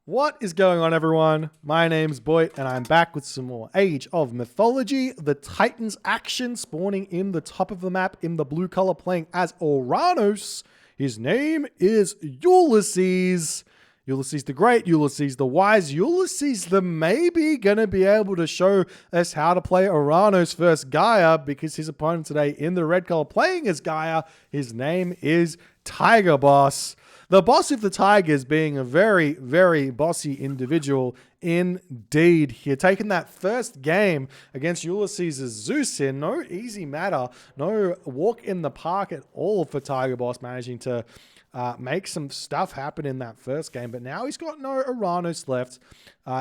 What is going on, everyone? My name's Boit, and I'm back with some more Age of Mythology. The Titans action spawning in the top of the map in the blue color, playing as Oranos. His name is Ulysses. Ulysses the Great, Ulysses the Wise, Ulysses the maybe gonna be able to show us how to play Oranos versus Gaia, because his opponent today in the red color playing as Gaia, his name is Tigerboss. The boss of the Tigers being a very, very bossy individual indeed. Here, taking that first game against Ulysses' Zeus here, no easy matter, no walk in the park at all for Tigerboss, managing to make some stuff happen in that first game. But now he's got no Oranos left.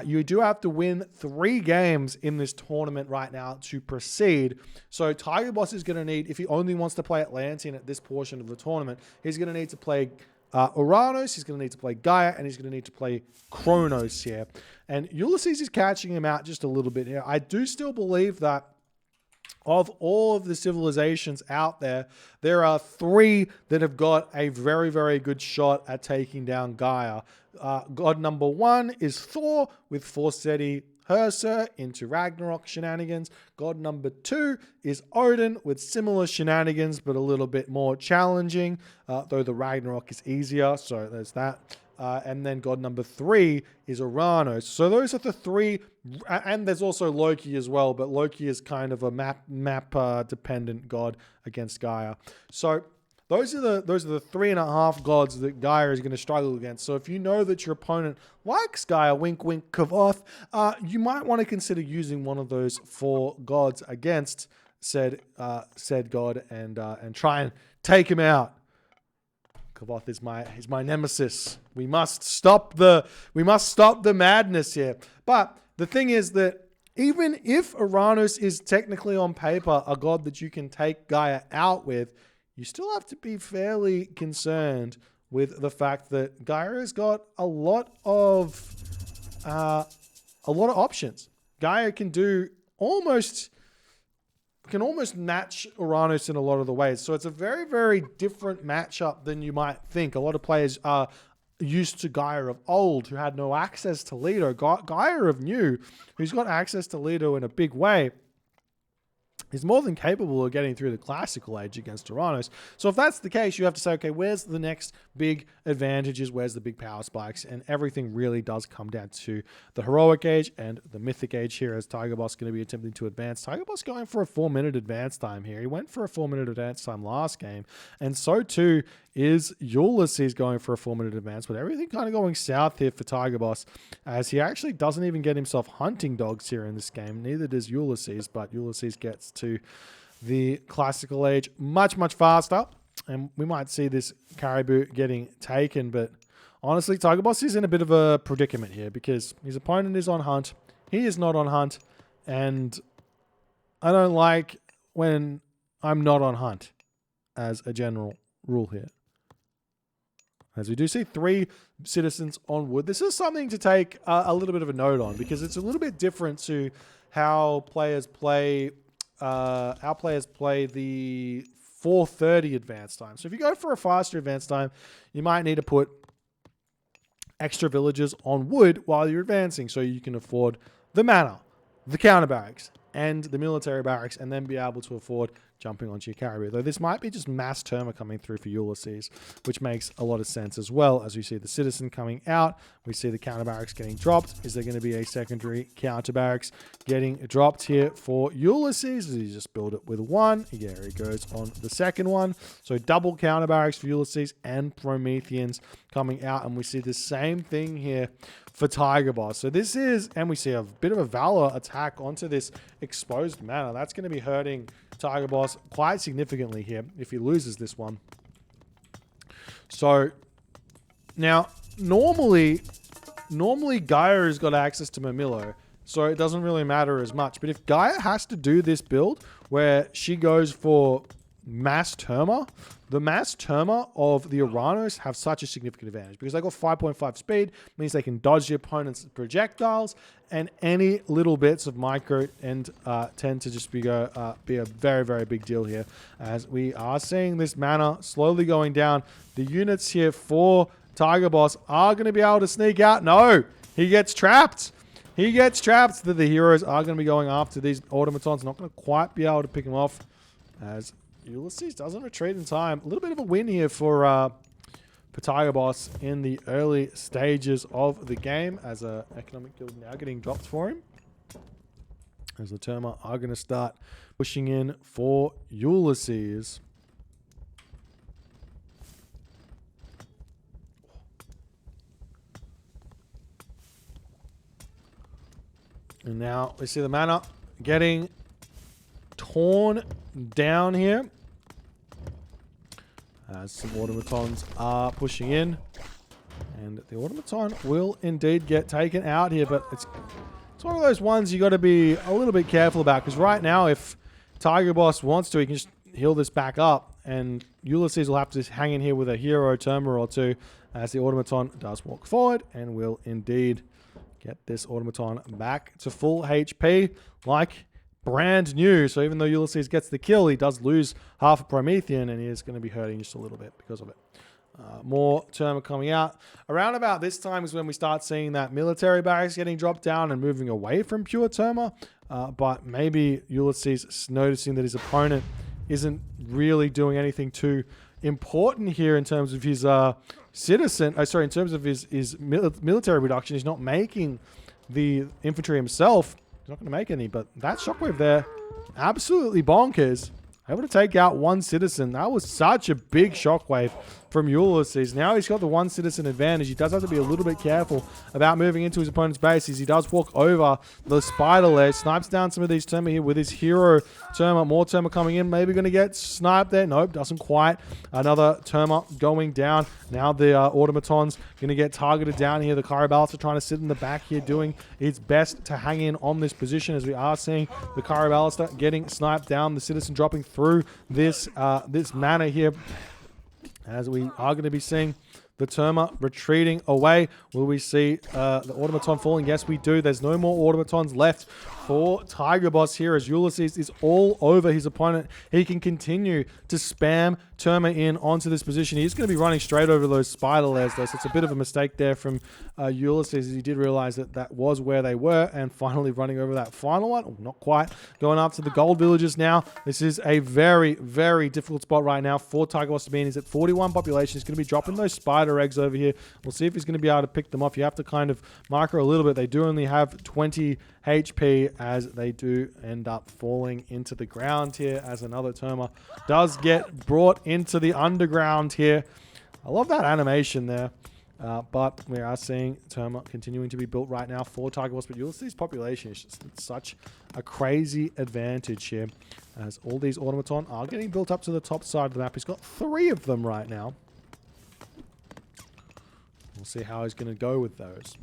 You do have to win 3 games in this tournament right now to proceed. So Tigerboss is going to need, if he only wants to play Atlantean at this portion of the tournament, he's going to need to play Oranos, he's going to need to play Gaia, and he's going to need to play Kronos here. And Ulysses is catching him out just a little bit here. I do still believe that of all of the civilizations out there, there are 3 that have got a very, very good shot at taking down Gaia. God number 1 is Thor with Forseti Herser into Ragnarok shenanigans. God number 2 is Odin with similar shenanigans, but a little bit more challenging, though the Ragnarok is easier, so there's that. And then God number 3 is Oranos. So those are the 3, and there's also Loki as well, but Loki is kind of a map dependent god against Gaia. So those are the 3.5 gods that Gaia is going to struggle against. So if you know that your opponent likes Gaia, wink wink Kavoth, you might want to consider using one of those 4 gods against said god and try and take him out. Kavoth is my nemesis. We must stop the madness here. But the thing is that even if Oranos is technically on paper a god that you can take Gaia out with, you still have to be fairly concerned with the fact that Gaia has got a lot of options. Gaia can almost match Oranos in a lot of the ways. So it's a very, very different matchup than you might think. A lot of players are used to Gaia of old who had no access to Leto. Gaia of new, who's got access to Leto in a big way, is more than capable of getting through the classical age against Oranos. So if that's the case, you have to say, okay, where's the next big advantages? Where's the big power spikes? And everything really does come down to the heroic age and the mythic age here, as Tigerboss going to be attempting to advance. Tigerboss going for a 4-minute advance time here. He went for a 4-minute advance time last game, and so too is Ulysses going for a 4-minute advance, but everything kind of going south here for Tigerboss, as he actually doesn't even get himself hunting dogs here in this game. Neither does Ulysses, but Ulysses gets to the classical age much, much faster, and we might see this caribou getting taken. But honestly, Tigerboss is in a bit of a predicament here because his opponent is on hunt. He is not on hunt, and I don't like when I'm not on hunt as a general rule here. As we do see 3 citizens on wood. This is something to take a little bit of a note on, because it's a little bit different to how players play the 4:30 advance time. So if you go for a faster advance time, you might need to put extra villagers on wood while you're advancing, so you can afford the manor, the counter barracks, and the military barracks, and then be able to afford jumping onto your caribou. Though this might be just mass Terma coming through for Ulysses, which makes a lot of sense as well. As we see the citizen coming out, we see the counter barracks getting dropped. Is there going to be a secondary counter barracks getting dropped here for Ulysses? Does he just build it with 1? Yeah, he goes on the second one. So double counter barracks for Ulysses and Prometheans coming out, and we see the same thing here for Tigerboss. So this is, and we see a bit of a Valor attack onto this exposed manor. That's going to be hurting Tigerboss quite significantly here if he loses this one. So now normally Gaia has got access to Mamilo, so it doesn't really matter as much. But if Gaia has to do this build where she goes for mass Terma, the mass Terma of the Oranos have such a significant advantage because they got 5.5 speed, means they can dodge the opponent's projectiles, and any little bits of micro and tend to just be a very, very big deal here, as we are seeing this mana slowly going down. The units here for Tigerboss are going to be able to sneak out. No, he gets trapped. He gets trapped. The heroes are going to be going after these automatons. Not going to quite be able to pick him off as Ulysses doesn't retreat in time. A little bit of a win here for Tigerboss in the early stages of the game as a economic guild now getting dropped for him. As the Terma are going to start pushing in for Ulysses. And now we see the mana getting torn down here. As some automatons are pushing in. And the automaton will indeed get taken out here, but it's one of those ones you got to be a little bit careful about, because right now if Tigerboss wants to, he can just heal this back up, and Ulysses will have to hang in here with a hero Terma or two as the automaton does walk forward and will indeed get this automaton back to full HP like brand new. So even though Ulysses gets the kill, he does lose half a Promethean, and he is going to be hurting just a little bit because of it. More Terma coming out. Around about this time is when we start seeing that military barracks getting dropped down and moving away from pure Terma. But maybe Ulysses is noticing that his opponent isn't really doing anything too important here in terms of his in terms of his military reduction. He's not making the infantry himself. He's not going to make any, but that shockwave there, absolutely bonkers. Able to take out one citizen. That was such a big shockwave from Ulysses. Now he's got the one citizen advantage. He does have to be a little bit careful about moving into his opponent's base as he does walk over the spider lair. Snipes down some of these Terma here with his hero Terma. More Terma coming in. Maybe going to get sniped there. Nope, doesn't quite. Another Terma going down. Now the automatons going to get targeted down here. The Caraballas are trying to sit in the back here, doing its best to hang in on this position, as we are seeing the Caraballas getting sniped down. The citizen dropping through this mana here, as we are going to be seeing the Terma retreating away. Will we see the automaton falling? Yes, we do. There's no more automatons left for Tigerboss here, as Ulysses is all over his opponent. He can continue to spam Terma in onto this position. He's going to be running straight over those spider lairs, though, so it's a bit of a mistake there from Ulysses, as he did realize that that was where they were, and finally running over that final one. Oh, not quite. Going after the gold villagers now. This is a very, very difficult spot right now for Tigerboss to be in. He's at 41 population. He's going to be dropping those spider eggs over here. We'll see if he's going to be able to pick them off. You have to kind of micro a little bit. They do only have 20 HP, as they do end up falling into the ground here, as another Terma does get brought into the underground here. I love that animation there. But we are seeing Terma continuing to be built right now for Tigerboss. But Ulysses' population is just such a crazy advantage here, as all these automaton are getting built up to the top side of the map. He's got 3 of them right now. We'll see how he's going to go with those.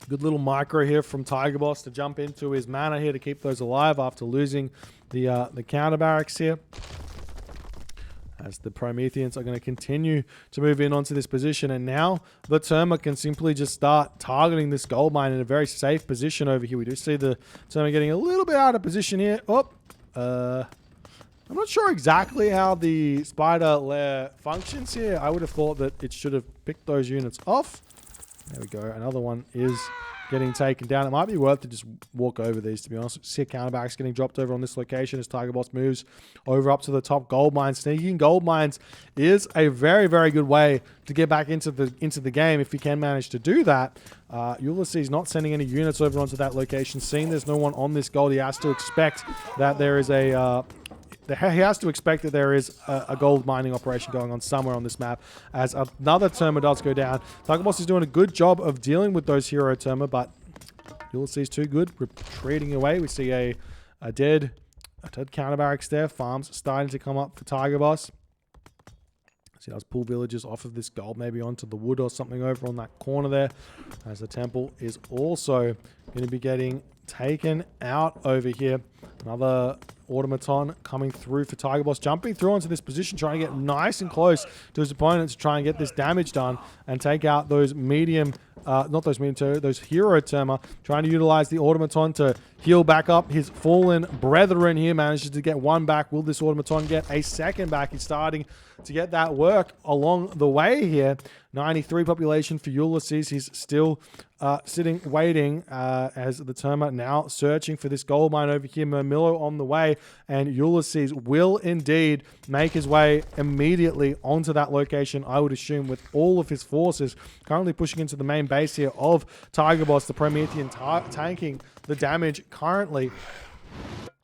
Good little micro here from Tigerboss to jump into his mana here to keep those alive after losing the counter barracks here. As the Prometheans are going to continue to move in onto this position. And now the Terma can simply just start targeting this gold mine in a very safe position over here. We do see the Terma getting a little bit out of position here. Oh, I'm not sure exactly how the spider lair functions here. I would have thought that it should have picked those units off. There we go. Another one is getting taken down. It might be worth to just walk over these, to be honest. See a counter barracks getting dropped over on this location as Tigerboss moves over up to the top gold mine. Sneaking gold mines is a very, very good way to get back into the game if you can manage to do that. Ulysses not sending any units over onto that location. Seeing there's no one on this gold, he has to expect that there is a gold mining operation going on somewhere on this map, as another Terma does go down. Tigerboss is doing a good job of dealing with those hero Terma, but Ulysses too good, retreating away. We see a dead counter barracks there. Farms starting to come up for Tigerboss. So he does pull villagers off of this gold, maybe onto the wood or something over on that corner there, as the temple is also going to be getting taken out over here. Another automaton coming through for Tigerboss, jumping through onto this position, trying to get nice and close to his opponents, to try and get this damage done and take out those medium, those hero Terma, trying to utilize the automaton to heal back up his fallen brethren here. Manages to get one back. Will this automaton get a second back? He's starting to get that work along the way here. 93 population for Ulysses. He's still sitting, waiting as the Terma now searching for this gold mine over here. Mermillo on the way, and Ulysses will indeed make his way immediately onto that location, I would assume, with all of his forces. Currently pushing into the main base here of Tigerboss, the Promethean tanking the damage currently.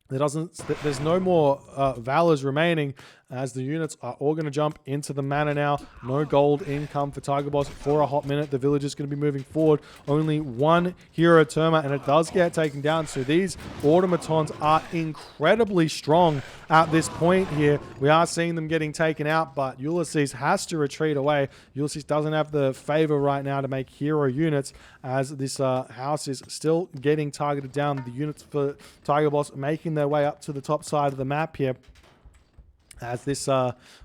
There's no more Valors remaining, as the units are all going to jump into the mana now. No gold income for Tigerboss for a hot minute. The village is going to be moving forward. Only one hero Terma, and it does get taken down. So these automatons are incredibly strong at this point here. We are seeing them getting taken out, but Ulysses has to retreat away. Ulysses doesn't have the favor right now to make hero units, as this house is still getting targeted down. The units for Tigerboss making their way up to the top side of the map here, as this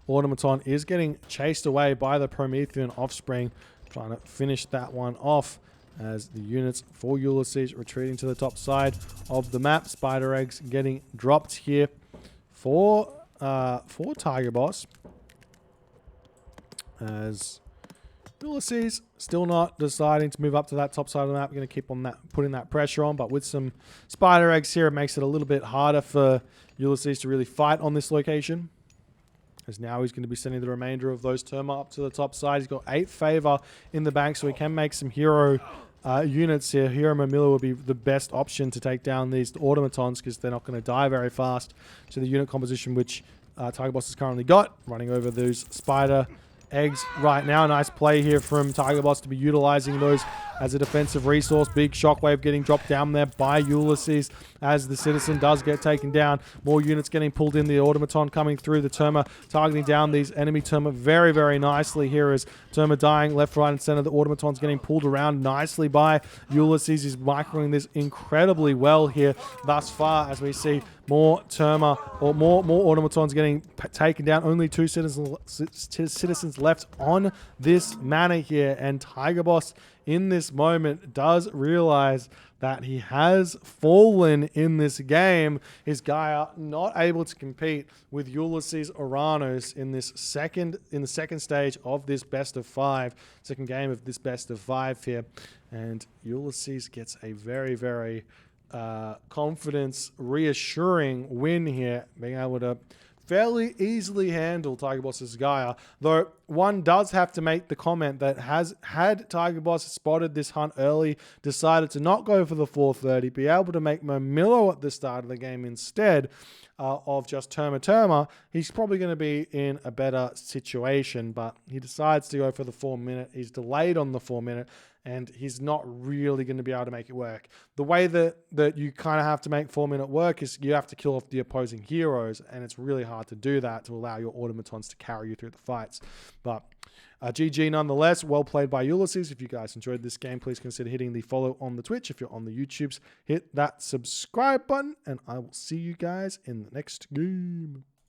automaton is getting chased away by the Promethean offspring, trying to finish that one off, as the units for Ulysses retreating to the top side of the map. Spider eggs getting dropped here for Tigerboss, as Ulysses still not deciding to move up to that top side of the map. We're going to keep on putting that pressure on, but with some spider eggs here, it makes it a little bit harder for Ulysses to really fight on this location, as now he's going to be sending the remainder of those Terma up to the top side. He's got 8 favor in the bank, so he can make some hero units here. Hero Mermillo will be the best option to take down these automatons, because they're not going to die very fast. So the unit composition which Tigerboss has currently got, running over those spider eggs right now. Nice play here from Tigerboss to be utilizing those as a defensive resource. Big shockwave getting dropped down there by Ulysses, as the citizen does get taken down. More units getting pulled in. The automaton coming through. The Terma targeting down these enemy Terma very, very nicely here, as Terma dying left, right, and center. The automaton's getting pulled around nicely by Ulysses. He's microing this incredibly well here thus far, as we see more Terma, or more automatons getting taken down. Only 2 citizens left on this mana here, and Tigerboss in this moment does realize that he has fallen in this game. His Gaia not able to compete with Ulysses Oranos in the second stage of this best of 5, second game of this best of 5 here, and Ulysses gets a very, very confidence reassuring win here, being able to fairly easily handle Tigerboss's Gaia. Though one does have to make the comment that had Tigerboss spotted this hunt early, decided to not go for the 430, be able to make Mermillo at the start of the game instead of just Terma, he's probably going to be in a better situation. But he decides to go for the 4 minute. He's delayed on the 4 minute, and he's not really going to be able to make it work. The way that you kind of have to make 4 minute work is you have to kill off the opposing heroes, and it's really hard to do that to allow your automatons to carry you through the fights. But GG nonetheless. Well played by Ulysses. If you guys enjoyed this game, please consider hitting the follow on the Twitch. If you're on the YouTubes, hit that subscribe button, and I will see you guys in the next game.